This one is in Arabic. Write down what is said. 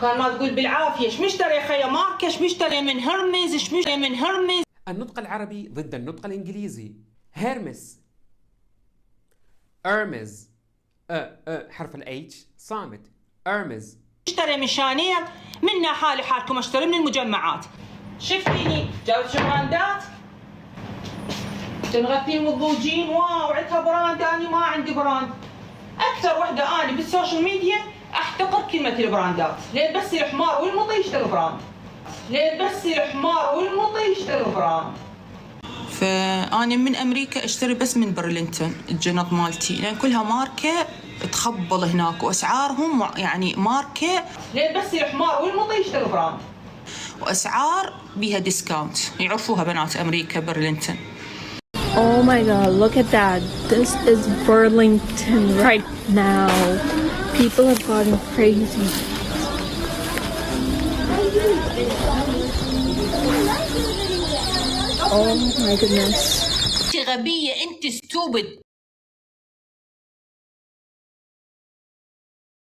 كان ما تقول بالعافيه. ايش مشتري يا خيا ماركه؟ ايش مشتري من هرمز؟ ايش مشتري من هرمز؟ النطق العربي ضد النطق الإنجليزي. هيرمس، أرمز، حرف الH صامت. أرمز. اشتري من شانيل. منا حالي حالكم اشتري من المجمعات. شفتيني جابت براندات تنغثين والضوجين. واو عندها براند، انا ما عندي براند. اكثر وحده انا بالسوشيال ميديا احتقر كلمه البراندات. لين بس الحمار والمطي يشتري براند. لين بس الحمار والمطي يشتري براند. فأنا من أمريكا أشتري بس من برلينتون الجنط مالتي، لأن كلها ماركة تخبل هناك وأسعارهم يعني ماركة. لين بس الحمار والمطي يشتري براند وأسعار بيها ديسكاونت، يعرفوها بنات أمريكا برلينتون. Oh my god, look at that. This is Burlington right now. People have gotten crazy. Oh my goodness. أنت غبية، أنت ستوبد.